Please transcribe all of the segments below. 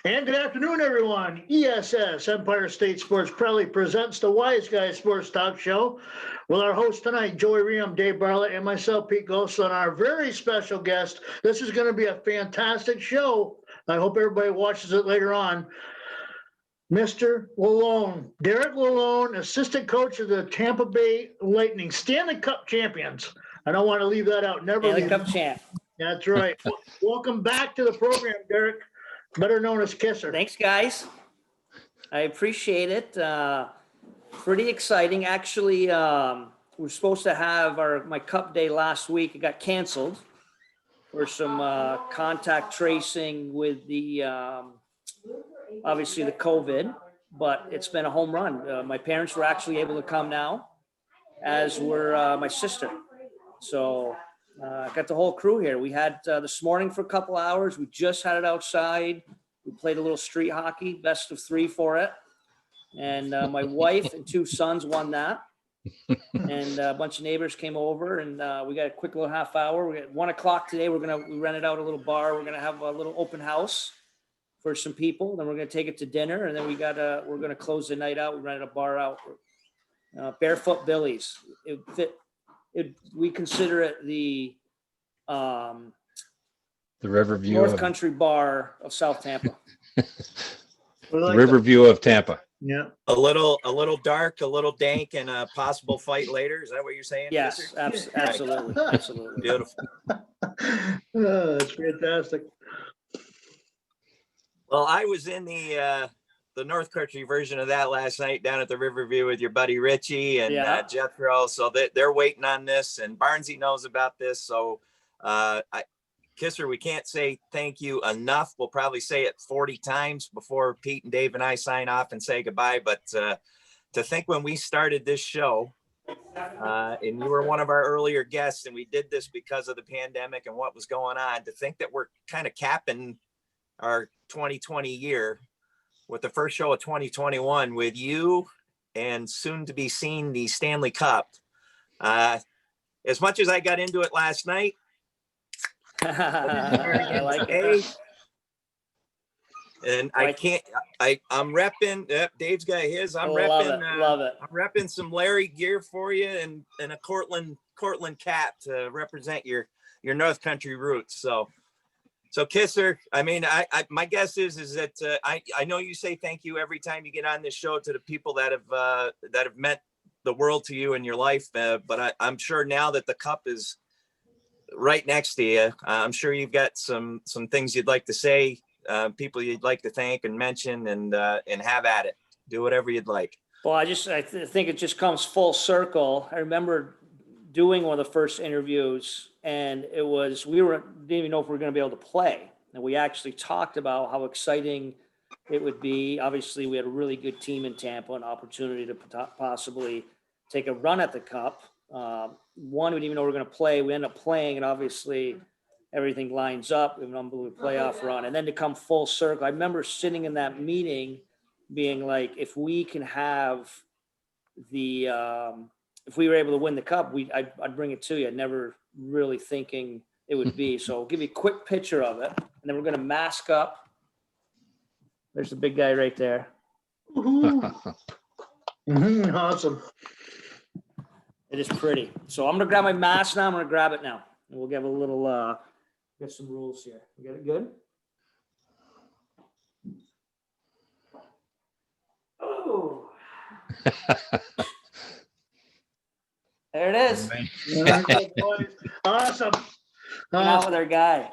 And good afternoon, everyone. ESS, Empire State Sports, proudly presents the Wise Guys Sports Talk Show with our host tonight, Joey Ream, Dave Barlett, and myself, Pete Gosel, and our very special guest. This is going to be a fantastic show. I hope everybody watches it later on. Mr. Lalonde, Derek Lalonde, assistant coach of the Tampa Bay Lightning, Stanley Cup champions. I don't want to leave that out. Never Stanley leave Cup champ. That's right. Welcome back to the program, Derek, better known as Kisser. Thanks, guys. I appreciate it. Pretty exciting. Actually, we're supposed to have my cup day last week. It got canceled for some contact tracing with the obviously the COVID, but it's been a home run. My parents were actually able to come now, as were my sister. So got the whole crew here. We had this morning for a couple hours. We just had it outside. We played a little street hockey, best of 3 for it. And my wife and 2 sons won that. And a bunch of neighbors came over, and we got a quick little half hour. We got 1 o'clock today. We rented out a little bar. We're gonna have a little open house for some people. Then we're gonna take it to dinner, and then we're gonna close the night out. We rented a bar out. Barefoot Billy's. We consider it the Riverview North Country Bar of South Tampa. Like Riverview of Tampa. Yeah. A little dark, a little dank, and a possible fight later. Is that what you're saying? Yes, absolutely, absolutely. Beautiful. That's fantastic. Well, I was in the North Country version of that last night down at the Riverview with your buddy Richie and Jethro. So they're waiting on this, and Barnesy knows about this. So Kisser, we can't say thank you enough. We'll probably say it 40 times before Pete and Dave and I sign off and say goodbye. But to think when we started this show, and you were one of our earlier guests, and we did this because of the pandemic and what was going on, to think that we're kind of capping our 2020 year with the first show of 2021 with you and soon to be seen the Stanley Cup. As much as I got into it last night, I like it. And I'm repping. Dave's got his. I'm repping. Love it. I'm repping some Larry gear for you and a Cortland cap to represent your North Country roots. So Kisser, I mean, my guess is that I know you say thank you every time you get on this show to the people that have meant the world to you in your life. But I'm sure now that the cup is right next to you, I'm sure you've got some things you'd like to say, people you'd like to thank and mention, and have at it. Do whatever you'd like. Well, I think it just comes full circle. I remember doing one of the first interviews, and it was didn't even know if we were going to be able to play, and we actually talked about how exciting it would be. Obviously, we had a really good team in Tampa, an opportunity to possibly take a run at the cup. One, we didn't even know we were going to play. We ended up playing, and obviously everything lines up. We have an unbelievable playoff run. And then to come full circle, I remember sitting in that meeting being like, if we can have if we were able to win the cup, I'd bring it to you. Never really thinking it would be. So I'll give you a quick picture of it, and then we're going to mask up. There's the big guy right there. Awesome. It is pretty. So I'm going to grab my mask now. I'm going to grab it now. And we'll give a little, get some rules here. We got it good? Oh. There it is. Awesome. Out with our guy.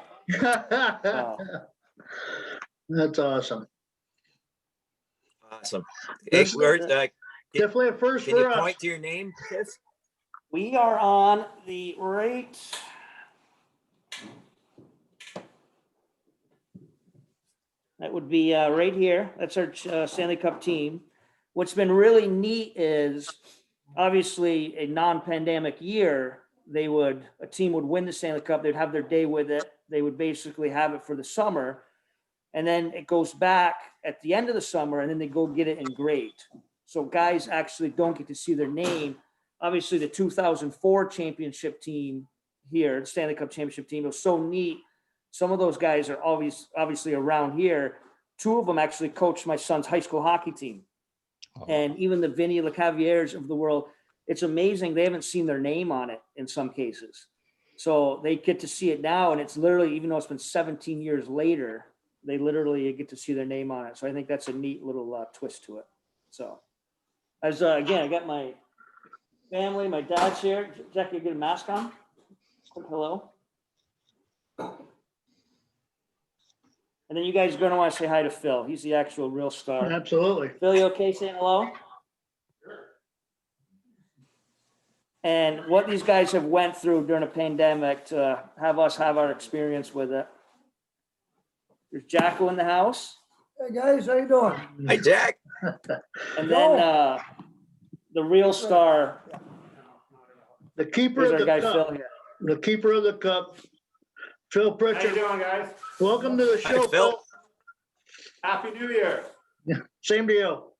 That's awesome. Awesome. This Hey, definitely a first can for you us. point to your name, Chris? We are on the right. That would be right here. That's our Stanley Cup team. What's been really neat is obviously a non-pandemic year, a team would win the Stanley Cup. They'd have their day with it. They would basically have it for the summer. And then it goes back at the end of the summer, and then they go get it engraved. So guys actually don't get to see their name. Obviously, the 2004 championship team here, the Stanley Cup championship team, was so neat. Some of those guys are obviously around here. two of them actually coached my son's high school hockey team. Oh. And even the Vinny LeCavaliers of the world, it's amazing. They haven't seen their name on it in some cases. So they get to see it now. And it's literally, even though it's been 17 years later, they literally get to see their name on it. So I think that's a neat little twist to it. So as again, I got my family, my dad's here. Jackie, get a mask on. Quick hello. And then you guys are going to want to say hi to Phil. He's the actual real star. Absolutely. Phil, you okay saying hello? And what these guys have went through during a pandemic to have us have our experience with it. There's Jacko in the house. Hey guys, how you doing? Hi, Jack. And then the real star The keeper is of our the guy cup. Phil here. The keeper of the cup, Phil How you Pritchard. doing, guys? Welcome to the Hi, show, Phil. Phil. Happy New Year. Same to you.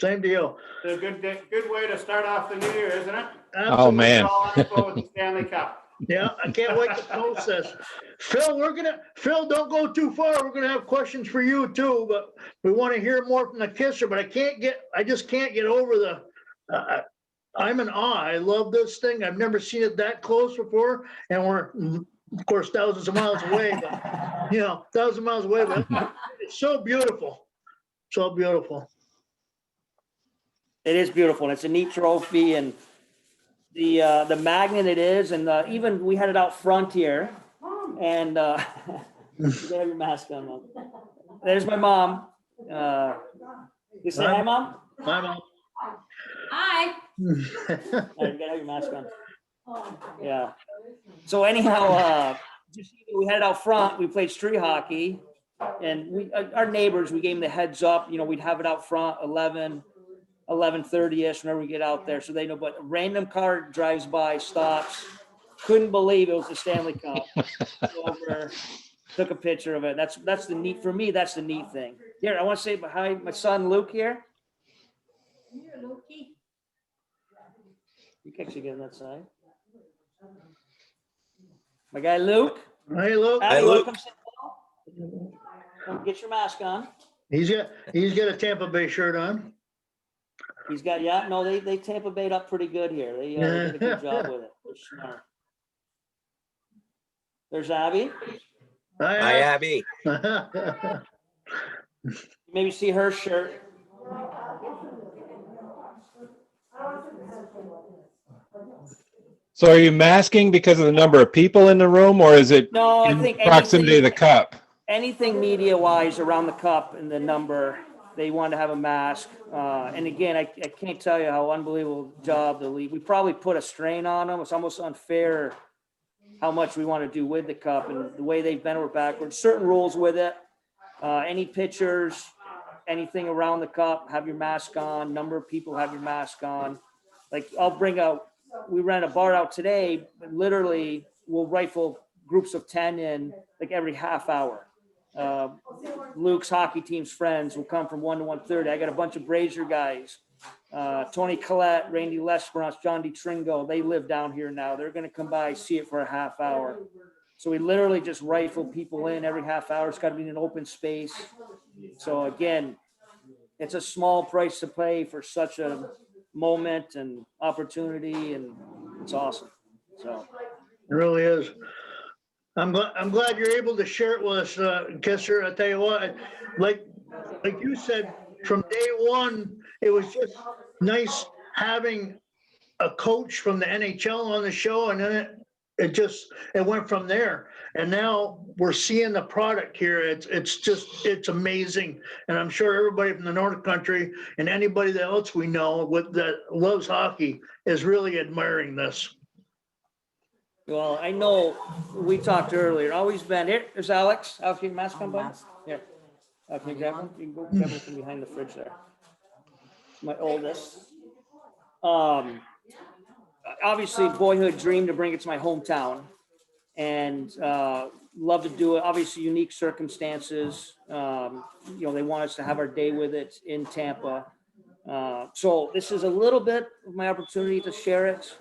Same to you. It's a good way to start off the new year, isn't it? Oh, man. All Expo with the Stanley Cup. Yeah, I can't wait to post this. Phil, don't go too far. We're gonna have questions for you too, but we want to hear more from the kisser, but I just can't get over I'm in awe. I love this thing. I've never seen it that close before, and we're, of course, thousands of miles away, but, thousands of miles away, but it's so beautiful. So beautiful. It is beautiful, and it's a neat trophy, and the magnet it is, and even we had it out front here, and you gotta have your mask on, Mom. There's my mom. You say hi, Mom? My mom. Hi. You gotta have your mask on. Yeah. So anyhow, we had it out front. We played street hockey, and our neighbors, we gave them the heads up. We'd have it out front 11:30ish whenever we get out there, so they know. But a random car drives by, stops. Couldn't believe it was the Stanley Cup. Over, took a picture of it. That's the neat for me. That's the neat thing. Here, I want to say hi, my son Luke here. Here, Loki. You can actually get on that side. My guy Luke. Hey, look, Abby, Hi, you wanna Luke. come sit down? Come get your mask on. he's got a Tampa Bay shirt on. He's got, they Tampa Bayed up pretty good here. They did a good job with it. They're smart. There's Abby. Hi, Abby. Maybe see her shirt. So are you masking because of the number of people in the room, or is it No, I in think proximity of the cup? anything media-wise around the cup and the number, they wanted to have a mask. And again, I can't tell you how unbelievable job the league. We probably put a strain on them. It's almost unfair how much we want to do with the cup and the way they've bent over backwards. Certain rules with it. Any pictures, anything around the cup, have your mask on. Number of people have your mask on. Like we ran a bar out today, but literally we'll rifle groups of 10 in like every half hour. Luke's hockey team's friends will come from 1 to 1:30. I got a bunch of Brazier guys. Tony Collette, Randy Lesperance, John DiTringo, they live down here now. They're going to come by, see it for a half hour. So we literally just rifle people in every half hour. It's got to be in an open space. So again, it's a small price to pay for such a moment and opportunity, and it's awesome. So It really is. I'm glad you're able to share it with us, Kisser. I tell you what, like you said, from day one, it was just nice having a coach from the NHL on the show, and then it went from there. And now we're seeing the product here. It's amazing. And I'm sure everybody from the North Country and anybody else we know that loves hockey is really admiring this. well, I know we talked earlier. Always been here. There's Alex. Alex, can you mask on, bud? Here. Can you grab one? You can go grab one from behind the fridge there. My oldest. Obviously, boyhood dream to bring it to my hometown, and love to do it. Obviously, unique circumstances. They want us to have our day with it in Tampa. So this is a little bit of my opportunity to share it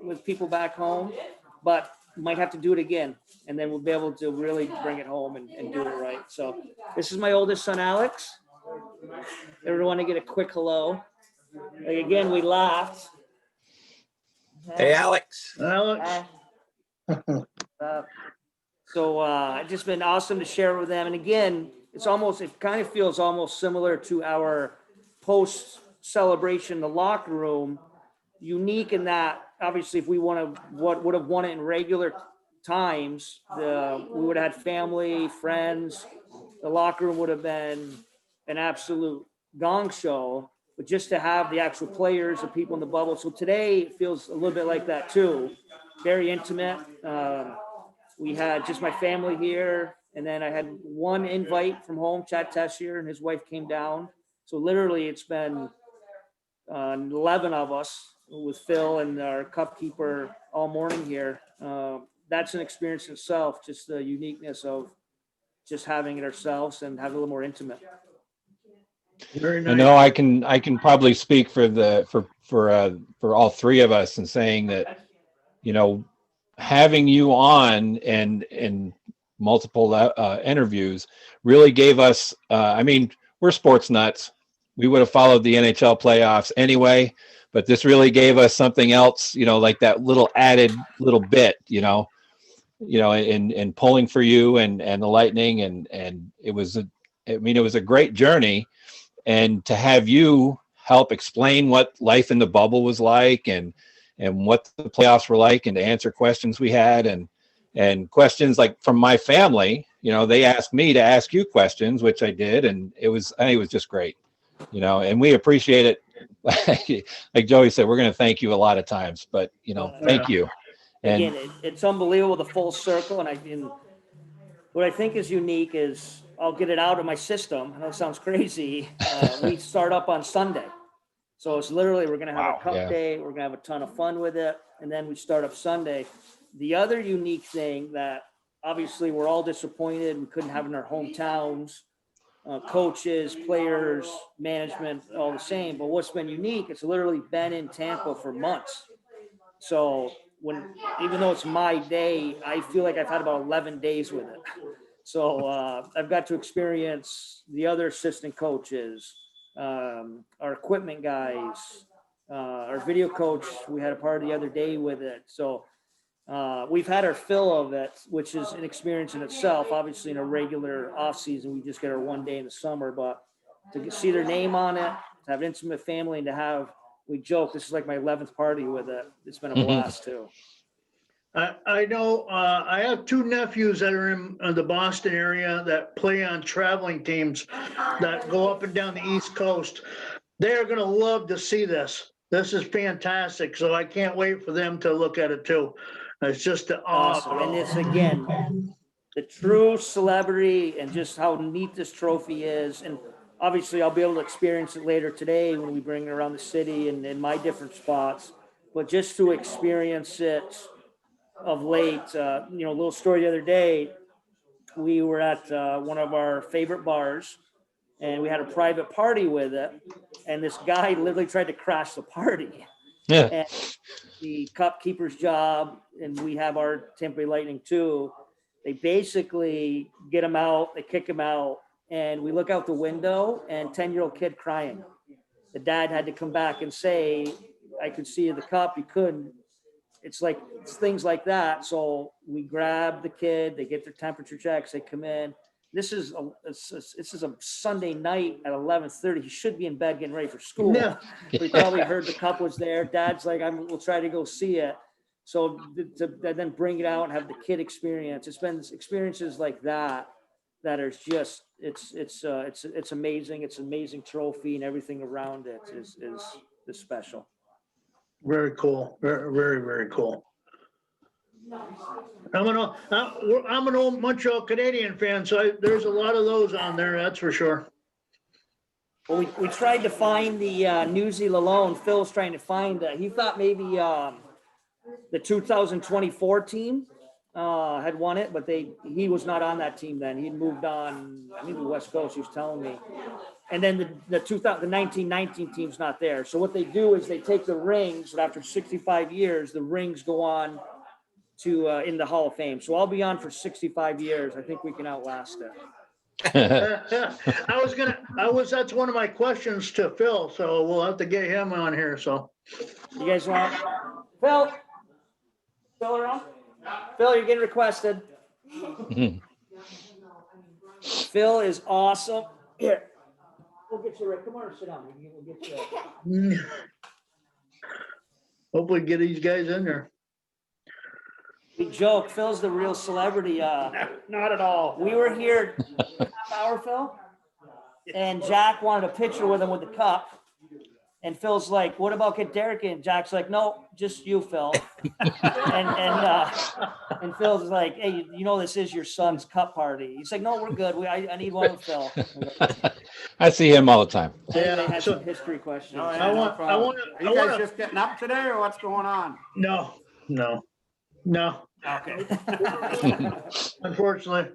with people back home. But might have to do it again, and then we'll be able to really bring it home and do it right. So this is my oldest son, Alex. Everyone to get a quick hello. Like, again, we laughed. Hey, Alex. Alex, It's just been awesome to share with them. And again, it kind of feels almost similar to our post celebration in the locker room. Unique in that, obviously, if we would have won it in regular times, we would have had family, friends. The locker room would have been an absolute gong show. But just to have the actual players, the people in the bubble. So today it feels a little bit like that too. Very intimate. We had just my family here, and then I had one invite from home, Chad Tessier, and his wife came down. So literally it's been 11 of us with Phil and our cup keeper all morning here. That's an experience in itself, just the uniqueness of just having it ourselves and having a little more intimate. very I nice. know I can probably speak for all three of us in saying that, having you on and multiple interviews really gave us, we're sports nuts. We would have followed the NHL playoffs anyway, but this really gave us something else, like that little added little bit, in pulling for you and the Lightning. And it was a great journey. And to have you help explain what life in the bubble was like and what the playoffs were like, and to answer questions we had and questions like from my family, they asked me to ask you questions, which I did. And I think it was just great, and we appreciate it. Like Joey said, we're going to thank you a lot of times, but, thank you. And Again, it's unbelievable, the full circle. And what I think is unique is I'll get it out of my system. I know it sounds crazy. We start up on Sunday. So it's literally, we're going to have a cup day. We're going to have a ton of fun with it. And then we start up Sunday. The other unique thing that obviously we're all disappointed we couldn't have in our hometowns, coaches, players, management, all the same. But what's been unique, it's literally been in Tampa for months. So even though it's my day, I feel like I've had about 11 days with it. So I've got to experience the other assistant coaches, our equipment guys, our video coach. We had a party the other day with it. So we've had our fill of it, which is an experience in itself. Obviously, in a regular off season, we just get our one day in the summer. But to see their name on it, to have intimate family, and to have, we joke, this is like my 11th party with it. It's been a blast too. I know I have two nephews that are in the Boston area that play on traveling teams that go up and down the East Coast. They are going to love to see this. This is fantastic. So I can't wait for them to look at it too. It's just Awesome. And it's, again, the true celebrity and just how neat this trophy is. And obviously I'll be able to experience it later today when we bring it around the city and in my different spots. But just to experience it of late, a little story the other day, we were at one of our favorite bars and we had a private party with it. And this guy literally tried to crash the party. Yeah. And the cup keeper's job, and we have our Tampa Bay Lightning too. They basically get him out, they kick him out, and we look out the window and 10-year-old kid crying. The dad had to come back and say, I could see the cup, you couldn't. It's things like that. So we grab the kid, they get their temperature checks, they come in. This is a Sunday night at 11:30. He should be in bed getting ready for school. Yeah. We probably heard the cup was there. Dad's like, we'll try to go see it. So to then bring it out and have the kid experience. It's been experiences like that are just, it's amazing. It's an amazing trophy, and everything around it is special. very cool. Very, very, very cool. I'm an old Montreal Canadian fan, so there's a lot of those on there. That's for sure. Well, we tried to find the Newsy Lalonde. Phil's trying to find he thought maybe the 2024 team had won it, but he was not on that team then. He'd moved on, I think the West Coast, he was telling me. And then the 1919 team's not there. So what they do is they take the rings, and after 65 years, the rings go on to in the Hall of Fame. So I'll be on for 65 years. I think we can outlast it. That's one of my questions to Phil, so we'll have to get him on here, so. You guys want Phil? Phil around? Phil, you're getting requested. Phil is awesome. Here, we'll get you right. Come on, sit down. We'll get you. Hopefully get these guys in there. We joke. Phil's the real celebrity. Not at all. We were here half hour, Phil, and Jack wanted a picture with him with the cup. And Phil's like, "What about get Derek in?" Jack's like, "No, just you, Phil." and Phil's like, "Hey, you know this is your son's cup party." He's like, "No, we're good. I need one with Phil." I see him all the time. They had so- some history questions. Oh, I yeah, no want- problem. I Are you guys wanna- just getting up today or what's going on? No. Okay. Unfortunately.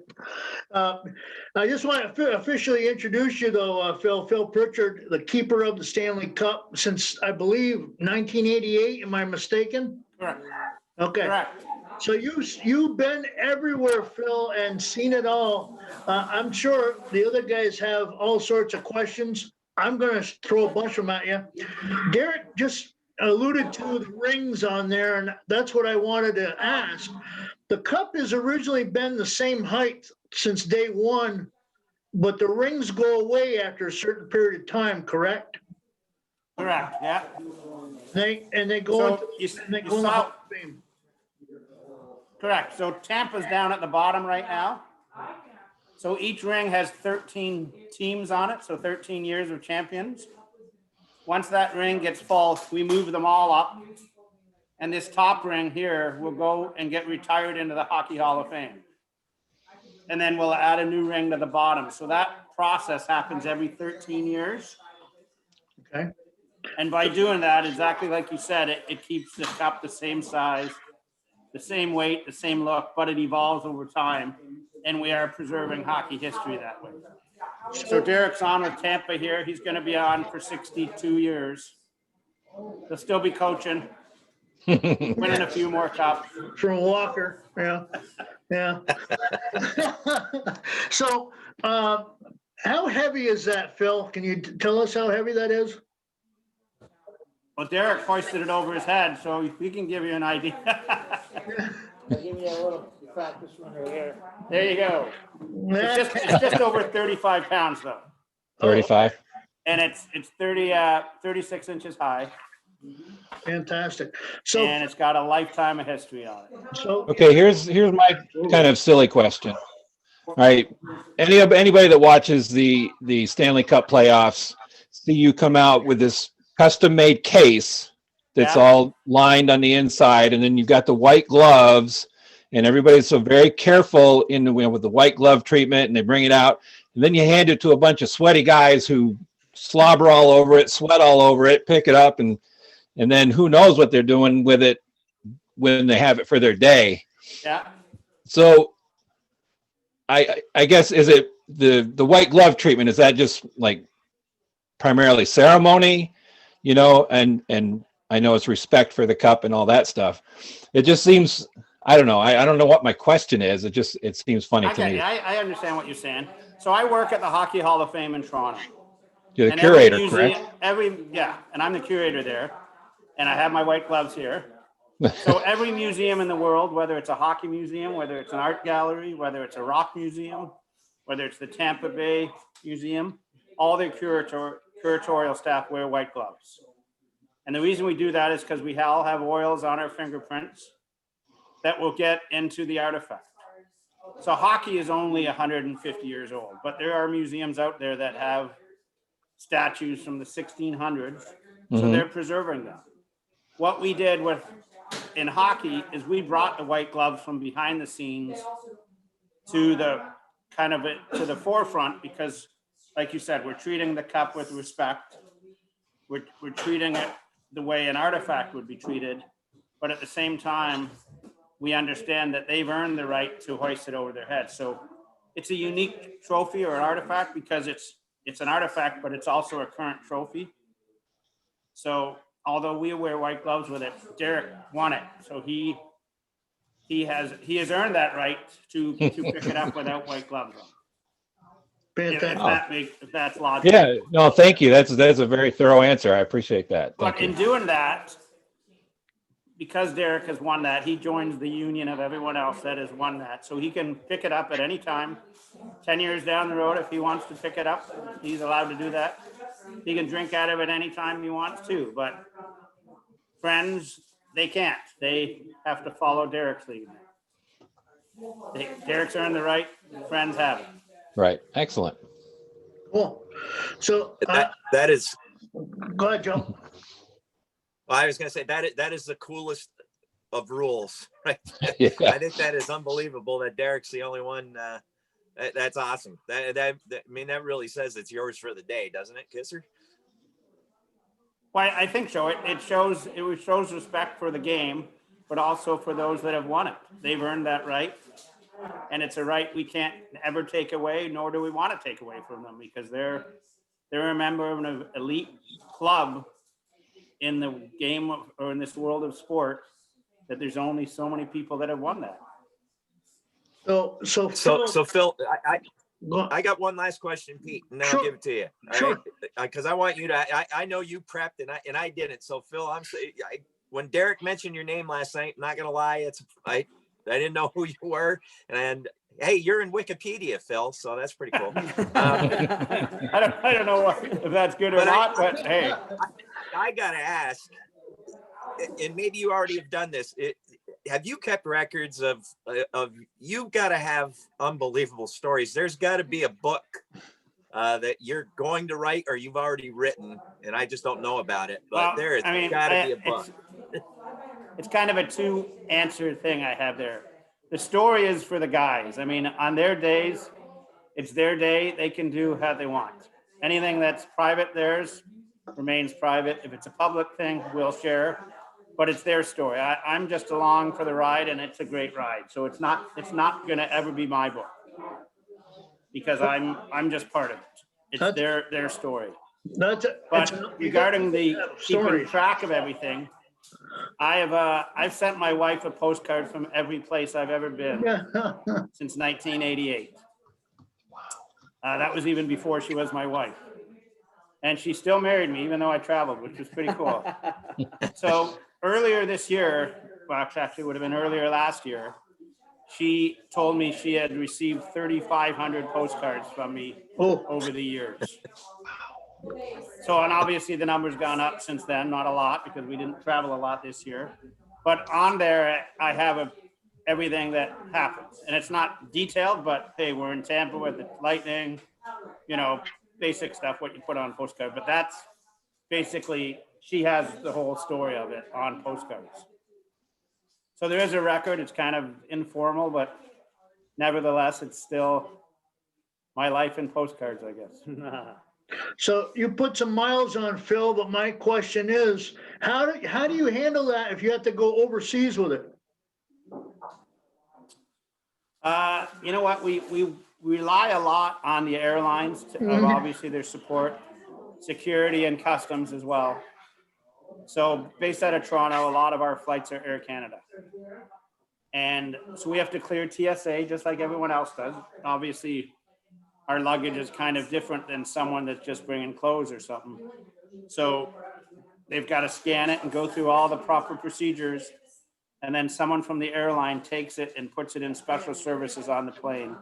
I just want to officially introduce you though, Phil Pritchard, the keeper of the Stanley Cup since, I believe, 1988. Am I mistaken? Correct. Okay. Correct. So you've been everywhere, Phil, and seen it all. I'm sure the other guys have all sorts of questions. I'm going to throw a bunch of them at you. Derek just alluded to the rings on there, and that's what I wanted to ask. The cup has originally been the same height since day one, but the rings go away after a certain period of time, correct? Correct, yeah. They go So into you and they go in the saw- Hall of Fame. Correct. So Tampa's down at the bottom right now. So each ring has 13 teams on it, so 13 years of champions. Once that ring gets full, we move them all up. And this top ring here will go and get retired into the Hockey Hall of Fame. And then we'll add a new ring to the bottom. So that process happens every 13 years. Okay. And by doing that, exactly like you said, it keeps the cup the same size, the same weight, the same look, but it evolves over time. And we are preserving hockey history that way. So Derek's on with Tampa here. He's going to be on for 62 years. He'll still be coaching, winning a few more cups. From Walker, yeah. So, how heavy is that, Phil? Can you tell us how heavy that is? Well, Derek hoisted it over his head, so he can give you an idea. Give me a little practice run right here. There you go. It's just over 35 pounds though. 35. And it's 36 inches high, Fantastic. So, and it's got a lifetime of history on it. Okay, here's my kind of silly question. All right, anybody that watches the Stanley Cup playoffs see you come out with this custom-made case that's Yeah. all lined on the inside, and then you've got the white gloves, and everybody's so very careful with the white glove treatment, and they bring it out, and then you hand it to a bunch of sweaty guys who slobber all over it, sweat all over it, pick it up, and then who knows what they're doing with it when they have it for their day. Yeah. So I guess, is it the white glove treatment, is that just like primarily ceremony, and I know it's respect for the cup and all that stuff. It just seems, I don't know. I don't know what my question is. It seems funny to me. I understand what you're saying. So I work at the Hockey Hall of Fame in Toronto. You're the And curator, every correct? and I'm the curator there, and I have my white gloves here. So every museum in the world, whether it's a hockey museum, whether it's an art gallery, whether it's a rock museum, whether it's the Tampa Bay Museum, all their curatorial staff wear white gloves. And the reason we do that is because we all have oils on our fingerprints that will get into the artifact. So hockey is only 150 years old, but there are museums out there that have statues from the 1600s, so they're preserving them. What we did in hockey is we brought the white gloves from behind the scenes to the forefront, because like you said, we're treating the cup with respect. We're treating it the way an artifact would be treated, but at the same time, we understand that they've earned the right to hoist it over their head. So it's a unique trophy or an artifact because it's an artifact, but it's also a current trophy. So although we wear white gloves with it, Derek won it. So he he has earned that right to pick it up without white gloves on. Fantastic. If that's logical. Yeah, no, thank you. That's a very thorough answer. I appreciate that. But Thank in you. doing that, because Derek has won that, he joins the union of everyone else that has won that. So he can pick it up at any time. 10 years down the road, if he wants to pick it up, he's allowed to do that. He can drink out of it any time he wants to, but friends, they can't. They have to follow Derek's lead. Derek's earned the right, friends have it. Right. Excellent. Cool. So, That is, go ahead, Joe. well, I was going to say that is the coolest of rules, right? Yeah. I think that is unbelievable that Derek's the only one. That's awesome. I mean, that really says it's yours for the day, doesn't it, Kisser? Well, I think so. It shows respect for the game, but also for those that have won it. They've earned that right. And it's a right we can't ever take away, nor do we want to take away from them, because they're a member of an elite club in the game or in this world of sport, that there's only so many people that have won that. So Phil, I got one last question, Pete, and then I'll give it to you. Sure. Because I want you to. I know you prepped and I didn't. So Phil, when Derek mentioned your name last night, not gonna lie, I didn't know who you were, and hey, you're in Wikipedia, Phil, so that's pretty cool. I don't know if that's good or not, but hey, I gotta ask, and maybe you already have done this. Have you kept records of you've got to have unbelievable stories? There's got to be a book that you're going to write or you've already written, and I just don't know about it. But there's got to be a book. It's kind of a two-answer thing I have there. The story is for the guys. I mean, on their days, it's their day. They can do how they want. Anything that's private, theirs remains private. If it's a public thing, we'll share. But it's their story. I'm just along for the ride, and it's a great ride. So it's not going to ever be my book, because I'm just part of it. It's their story. But regarding the keeping track of everything, I've sent my wife a postcard from every place I've ever been since 1988. That was even before she was my wife. And she still married me, even though I traveled, which was pretty cool. So earlier this year, well, actually it would have been earlier last year, she told me she had received 3,500 postcards from me over the years. So, and obviously the number's gone up since then, not a lot because we didn't travel a lot this year. But on there, I have everything that happens. And it's not detailed, but hey, we're in Tampa with the Lightning, basic stuff, what you put on postcard. But that's basically, she has the whole story of it on postcards. So there is a record. It's kind of informal, but nevertheless, it's still my life in postcards, I guess. So you put some miles on, Phil, but my question is, how do you handle that if you have to go overseas with it? You know what? We rely a lot on the airlines of obviously their support, security, and customs as well. So based out of Toronto, a lot of our flights are Air Canada. And so we have to clear TSA just like everyone else does. Obviously, our luggage is kind of different than someone that's just bringing clothes or something. So they've got to scan it and go through all the proper procedures. And then someone from the airline takes it and puts it in special services on the plane.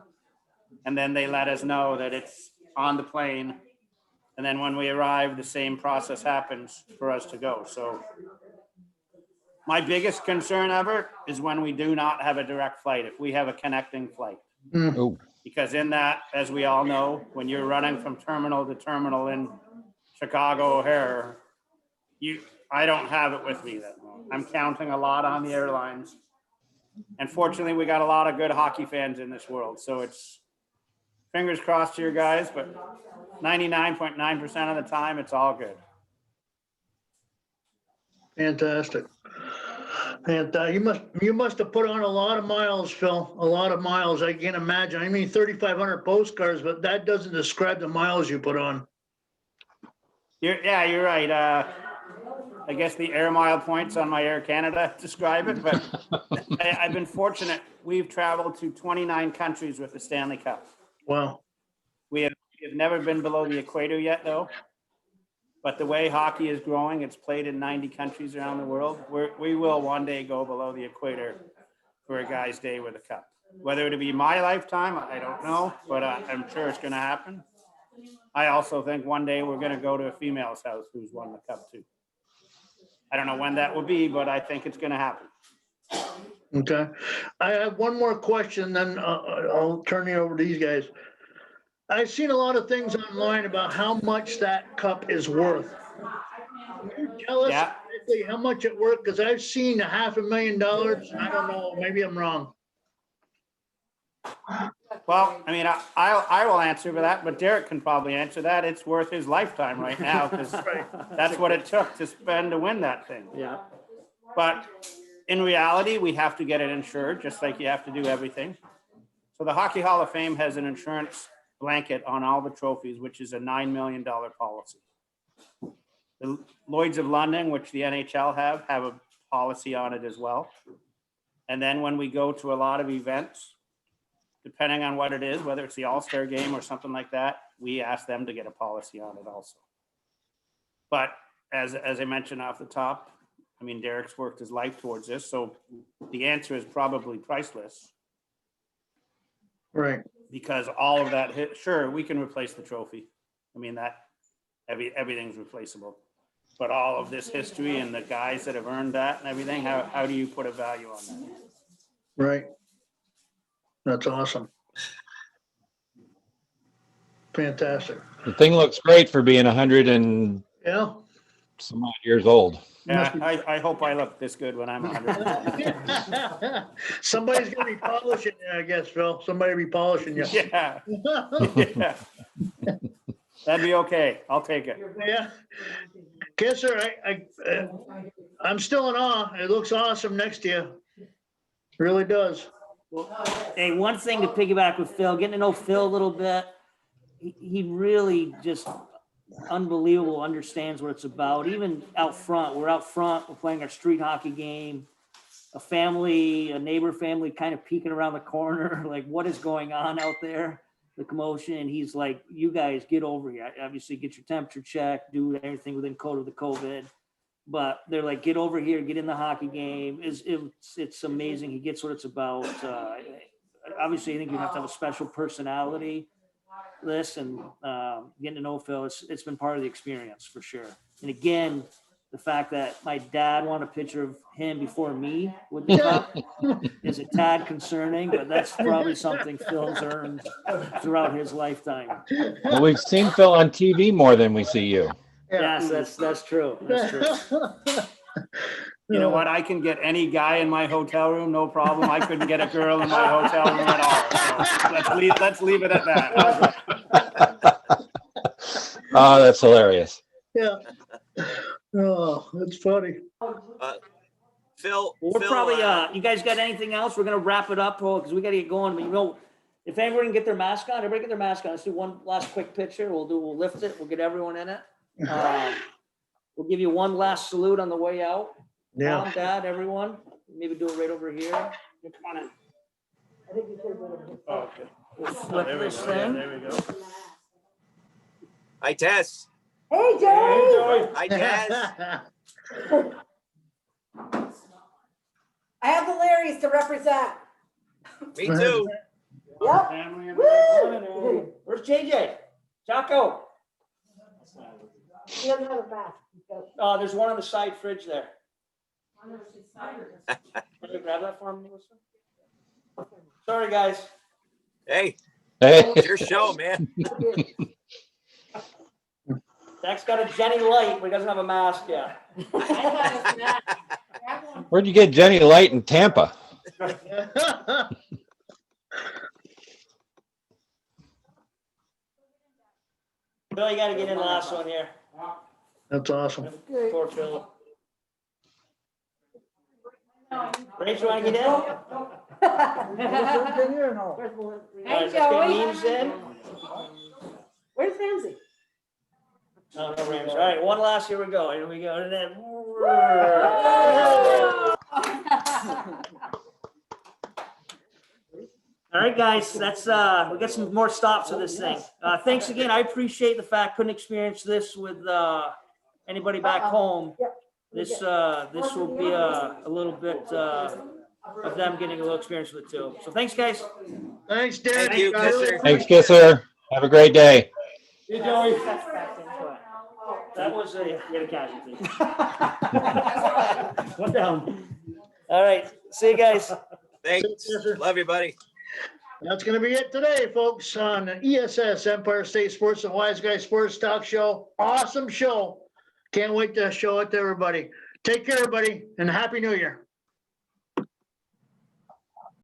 And then they let us know that it's on the plane. And then when we arrive, the same process happens for us to go. So my biggest concern ever is when we do not have a direct flight, if we have a connecting flight. Oh. Because in that, as we all know, when you're running from terminal to terminal in Chicago O'Hare, I don't have it with me that long. I'm counting a lot on the airlines. And fortunately, we got a lot of good hockey fans in this world. So it's fingers crossed here, guys, but 99.9% of the time, it's all good. Fantastic. And you must have put on a lot of miles, Phil, a lot of miles. I can't imagine. I mean, 3,500 postcards, but that doesn't describe the miles you put on. You're right. I guess the air mile points on my Air Canada describe it, but I've been fortunate. We've traveled to 29 countries with the Stanley Cup. Wow. We have never been below the equator yet, though. But the way hockey is growing, it's played in 90 countries around the world. We will one day go below the equator for a guy's day with a cup. Whether it'll be my lifetime, I don't know, but I'm sure it's going to happen. I also think one day we're going to go to a female's house who's won the cup too. I don't know when that will be, but I think it's going to happen. Okay. I have one more question, then I'll turn it over to these guys. I've seen a lot of things online about how much that cup is worth. Can you tell us Yeah. exactly how much it worth? Because I've seen $500,000. I don't know, maybe I'm wrong. Well, I mean, I will answer for that, but Derek can probably answer that. It's worth his lifetime right now because that's what it took to spend to win that thing. Yeah. But in reality, we have to get it insured, just like you have to do everything. So the Hockey Hall of Fame has an insurance blanket on all the trophies, which is a $9 million policy. The Lloyd's of London, which the NHL have a policy on it as well. And then when we go to a lot of events, depending on what it is, whether it's the All-Star game or something like that, we ask them to get a policy on it also. But as I mentioned off the top, I mean, Derek's worked his life towards this, so the answer is probably priceless. Right. Because all of that sure, we can replace the trophy. I mean, that everything's replaceable. But all of this history and the guys that have earned that and everything, how do you put a value on that? Right. That's awesome. Fantastic. The thing looks great for being 100 and Yeah. some odd years old. Yeah, I hope I look this good when I'm 100. Somebody's gonna be polishing you, I guess, Phil. Somebody be polishing you. Yeah. Yeah. That'd be okay. I'll take it. Yeah. Kisser, I'm still in awe. It looks awesome next to you. Really does. Well, hey, one thing to piggyback with Phil, getting to know Phil a little bit, he really just unbelievable, understands what it's about. Even out front, we're playing our street hockey game. A neighbor family kind of peeking around the corner, like what is going on out there, the commotion. And he's like, you guys get over here. Obviously get your temperature checked, do everything within code of the COVID. But they're like, get over here, get in the hockey game. It's amazing. He gets what it's about. Obviously, I think you have to have a special personality. And getting to know Phil, it's been part of the experience for sure. And again, the fact that my dad wanted a picture of him before me with the cup is a tad concerning, but that's probably something Phil's earned throughout his lifetime. Well, we've seen Phil on TV more than we see you. Yeah. Yes, that's true. That's true. You know what? I can get any guy in my hotel room, no problem. I couldn't get a girl in my hotel room at all. So let's leave it at that. Oh, that's hilarious. Yeah. Oh, that's funny. Phil, We're probably, you guys got anything else? We're going to wrap it up because we got to get going. But if everyone can get their mask on, everybody get their mask on. Let's do one last quick picture. We'll lift it. We'll get everyone in it. We'll give you one last salute on the way out. Yeah. Mom, Dad, everyone. Maybe do it right over here. Come on in. Oh, okay. We'll Oh, flip there we this go. Yeah, thing. there we go. hi, Tess. Hey, Joey. Hi, Tess. I have the Larrys to represent. Me too. Yep. Family and Woo! Where's JJ? Jocko? He doesn't have a mask. There's one on the side fridge there. Can you grab that for me, Melissa? Sorry, guys. Hey, Hey, it's your show, man. Zach's got a Jenny Light, but he doesn't have a mask yet. where'd you get Jenny Light in Tampa? Bill, you got to get in the last one here. That's awesome. Poor Phil. Rachel, want to get in? All Hey, right, let's get Joey. memes in. Where's Ramsey? No Ramsey. All right, one last. Here we go. And then All right, guys, that's, we got some more stops of this thing. Thanks again. I appreciate the fact, couldn't experience this with, anybody back home. This will be a little bit, of them getting a little experience with it too. So thanks, guys. Thanks, Dick. Thank you, Kisser. Thanks, Kisser. Have a great day. That was a casualty. One down. All right, see you guys. Thanks. Yes, sir. Love you, buddy. That's gonna be it today, folks, on ESS, Empire State Sports and Wise Guy Sports Talk Show. Awesome show. Can't wait to show it to everybody. Take care, everybody, and Happy New Year.